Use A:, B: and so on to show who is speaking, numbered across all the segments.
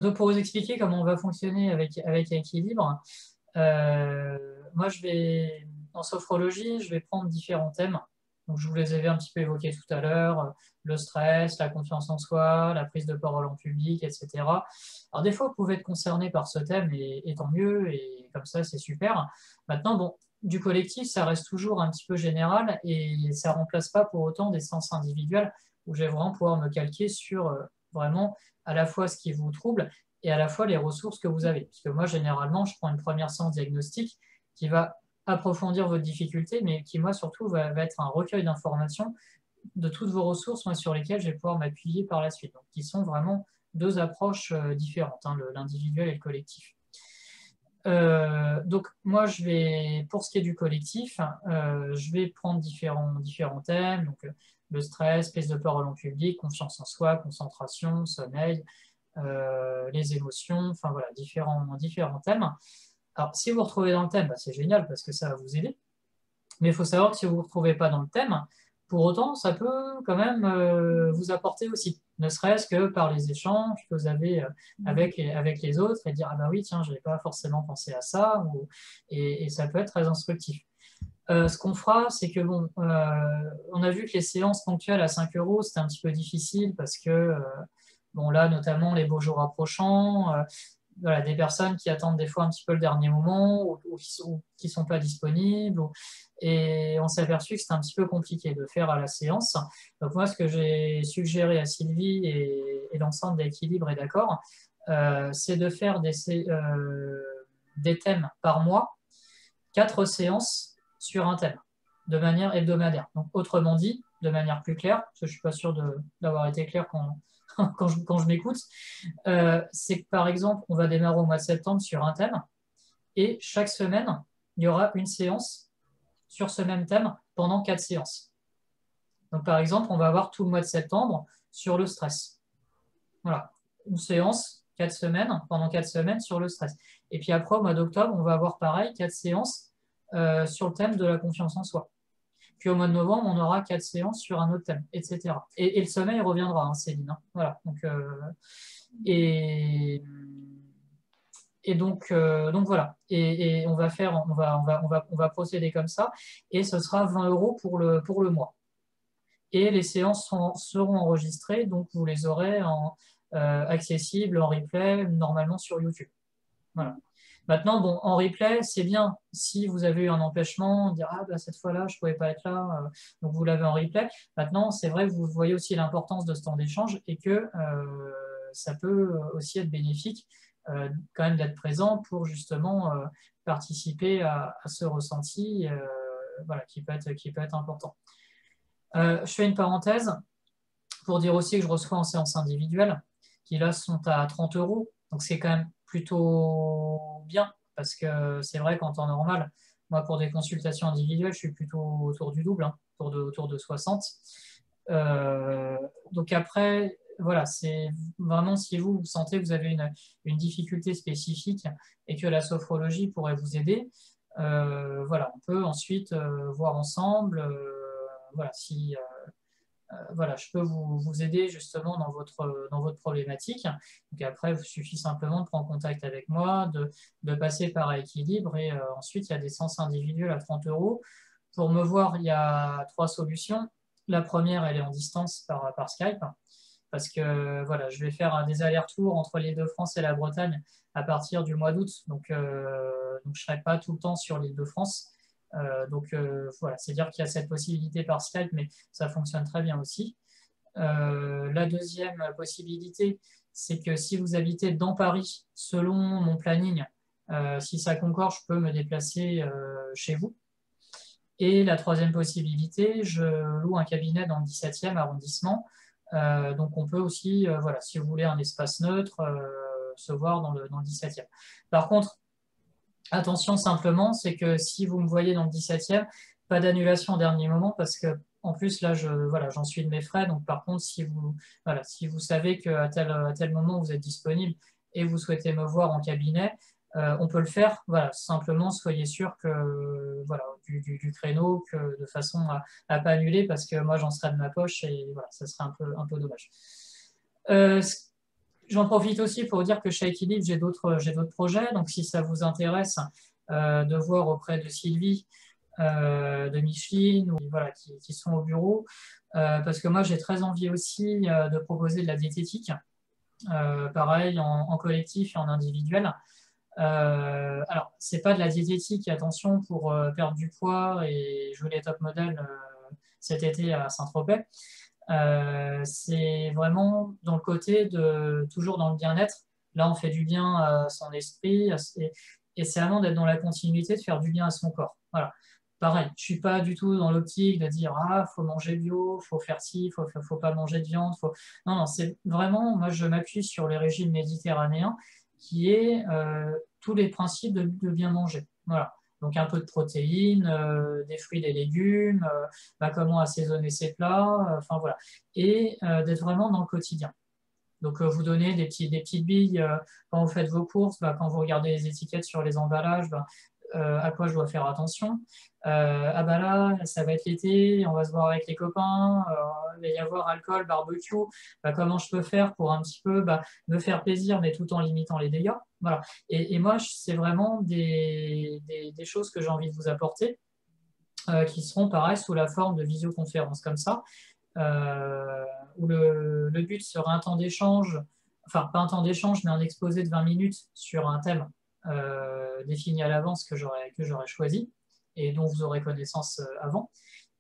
A: Donc, pour vous expliquer comment on va fonctionner avec Équilibre, moi, en sophrologie, je vais prendre différents thèmes. Donc, je vous les avais un petit peu évoqués tout à l'heure, le stress, la confiance en soi, la prise de parole en public, etc. Alors, des fois, vous pouvez être concerné par ce thème et tant mieux, et comme ça, c'est super. Maintenant, bon, du collectif, ça reste toujours un petit peu général et ça ne remplace pas pour autant des séances individuelles où je vais vraiment pouvoir me calquer sur vraiment à la fois ce qui vous trouble et à la fois les ressources que vous avez. Parce que moi, généralement, je prends une première séance diagnostique qui va approfondir votre difficulté, mais qui, moi, surtout, va être un recueil d'informations de toutes vos ressources, moi, sur lesquelles je vais pouvoir m'appuyer par la suite. Donc, qui sont vraiment deux approches différentes, hein, l'individuel et le collectif. Donc moi, pour ce qui est du collectif, je vais prendre différents thèmes, donc le stress, prise de parole en public, confiance en soi, concentration, sommeil, les émotions, enfin voilà, différents thèmes. Alors, si vous vous retrouvez dans le thème, bah, c'est génial parce que ça va vous aider. Mais il faut savoir que si vous ne vous retrouvez pas dans le thème, pour autant, ça peut quand même vous apporter aussi, ne serait-ce que par les échanges que vous avez avec les autres et dire, ah bah oui, tiens, je n'avais pas forcément pensé à ça, et ça peut être très instructif. Ce qu'on fera, c'est que bon, on a vu que les séances ponctuelles à 5 euros, c'était un petit peu difficile parce que, bon là, notamment les beaux jours approchant, voilà, des personnes qui attendent des fois un petit peu le dernier moment ou qui sont pas disponibles. Et on s'est aperçu que c'était un petit peu compliqué de faire à la séance. Donc moi, ce que j'ai suggéré à Sylvie et l'ensemble d'Équilibre est d'accord, c'est de faire des thèmes par mois, 4 séances sur un thème, de manière hebdomadaire. Donc autrement dit, de manière plus claire, parce que je ne suis pas sûr d'avoir été clair quand je m'écoute, c'est que par exemple, on va démarrer au mois de septembre sur un thème et chaque semaine, il y aura une séance sur ce même thème pendant 4 séances. Donc par exemple, on va avoir tout le mois de septembre sur le stress. Voilà, une séance, 4 semaines, pendant 4 semaines sur le stress. Et puis après, au mois d'octobre, on va avoir pareil, 4 séances sur le thème de la confiance en soi. Puis au mois de novembre, on aura 4 séances sur un autre thème, etc. Et le sommeil reviendra, hein, Céline. Hein. Voilà. Et, donc voilà. Et on va procéder comme ça. Et ce sera 20 euros pour le mois. Et les séances seront enregistrées, donc vous les aurez accessibles en replay, normalement sur YouTube. Voilà. Maintenant, bon, en replay, c'est bien si vous avez eu un empêchement, dire ah bah cette fois-là, je ne pouvais pas être là, donc vous l'avez en replay. Maintenant, c'est vrai que vous voyez aussi l'importance de ce temps d'échange et que ça peut aussi être bénéfique quand même d'être présent pour justement participer à ce ressenti voilà, qui peut être important. Je fais une parenthèse pour dire aussi que je reçois en séance individuelle, qui là sont à 30 euros. Donc c'est quand même plutôt bien, parce que c'est vrai qu'en temps normal, moi pour des consultations individuelles, je suis plutôt autour du double, hein, autour de 60. Donc après, voilà, c'est vraiment si vous sentez que vous avez une difficulté spécifique et que la sophrologie pourrait vous aider, voilà, on peut ensuite voir ensemble, voilà, si voilà, je peux vous aider justement dans votre problématique. Donc après, il suffit simplement de prendre contact avec moi, de passer par Équilibre et ensuite, il y a des séances individuelles à 30 euros. Pour me voir, il y a 3 solutions. La première, elle est en distance par Skype parce que voilà, je vais faire des allers-retours entre l'Île-de-France et la Bretagne à partir du mois d'août. Donc je ne serai pas tout le temps sur l'Île-de-France. Donc voilà, c'est-à-dire qu'il y a cette possibilité par Skype, mais ça fonctionne très bien aussi. La deuxième possibilité, c'est que si vous habitez dans Paris, selon mon planning, si ça concorde, je peux me déplacer chez vous. Et la troisième possibilité, je loue un cabinet dans le 17e arrondissement. Donc on peut aussi, voilà, si vous voulez un espace neutre, se voir dans le 17e. Par contre, attention simplement, c'est que si vous me voyez dans le 17e, pas d'annulation au dernier moment parce que en plus là, voilà, j'en suis de mes frais. Donc par contre, si vous savez qu'à tel moment vous êtes disponible et vous souhaitez me voir en cabinet, on peut le faire. Voilà, simplement soyez sûr que voilà du créneau de façon à pas annuler parce que moi j'en serais de ma poche et voilà, ça serait un peu dommage. J'en profite aussi pour dire que chez Equilibre, j'ai d'autres projets. Donc, si ça vous intéresse de voir auprès de Sylvie, de Micheline, ou, voilà, qui sont au bureau, parce que moi, j'ai très envie aussi de proposer de la diététique, pareil, en collectif et en individuel. Alors, c'est pas de la diététique, attention, pour perdre du poids et jouer les top modèles cet été à Saint-Tropez. C'est vraiment dans le côté de toujours dans le bien-être. Là, on fait du bien à son esprit et c'est vraiment d'être dans la continuité, de faire du bien à son corps. Voilà. Pareil, je suis pas du tout dans l'optique de dire ah faut manger bio, faut faire ci, faut pas manger de viande. Non, non, c'est vraiment moi je m'appuie sur les régimes méditerranéens qui est tous les principes de bien manger. Voilà. Donc un peu de protéines, des fruits, des légumes, comment assaisonner ses plats, enfin voilà. Et d'être vraiment dans le quotidien. Donc vous donnez des petites billes quand vous faites vos courses, quand vous regardez les étiquettes sur les emballages, à quoi je dois faire attention. Ah bah là, ça va être l'été, on va se voir avec les copains, il va y avoir alcool, barbecue, comment je peux faire pour un petit peu me faire plaisir, mais tout en limitant les dégâts. Voilà. Et moi, c'est vraiment des choses que j'ai envie de vous apporter, qui seront pareil sous la forme de visioconférences comme ça, où le but sera un temps d'échange, enfin pas un temps d'échange, mais un exposé de 20 minutes sur un thème défini à l'avance que j'aurais choisi et dont vous aurez connaissance avant,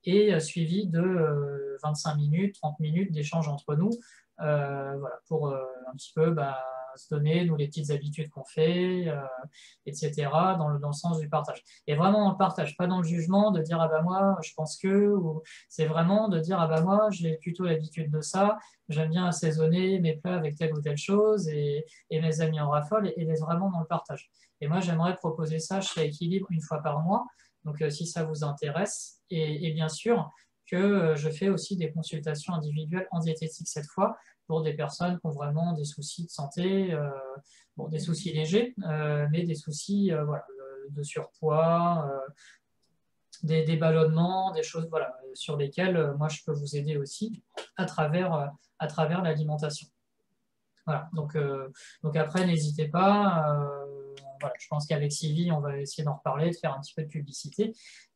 A: et suivi de 25 minutes, 30 minutes d'échange entre nous, voilà, pour un petit peu se donner, nous, les petites habitudes qu'on fait, etc., dans le sens du partage. Et vraiment dans le partage, pas dans le jugement, de dire, ah bah moi, je pense que, ou c'est vraiment de dire, ah bah moi, j'ai plutôt l'habitude de ça, j'aime bien assaisonner mes plats avec telle ou telle chose, et mes amis en raffolent, et d'être vraiment dans le partage. Et moi, j'aimerais proposer ça chez Équilibre une fois par mois, donc si ça vous intéresse, et bien sûr que je fais aussi des consultations individuelles en diététique cette fois, pour des personnes qui ont vraiment des soucis de santé, bon, des soucis légers, mais des soucis voilà, de surpoids, des ballonnements, des choses voilà, sur lesquelles moi je peux vous aider aussi à travers l'alimentation. Voilà, donc après, n'hésitez pas. Voilà, je pense qu'avec Sylvie, on va essayer d'en reparler, de faire un petit peu de publicité.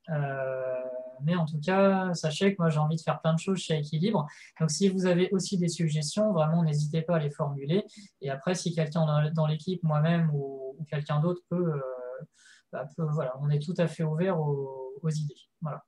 A: Euh, mais en tout cas, sachez que moi, j'ai envie de faire plein de choses chez Équilibre. Donc, si vous avez aussi des suggestions, vraiment, n'hésitez pas à les formuler. Et après, si quelqu'un dans l'équipe, moi-même ou quelqu'un d'autre voilà, on est tout à fait ouvert aux idées. Voilà.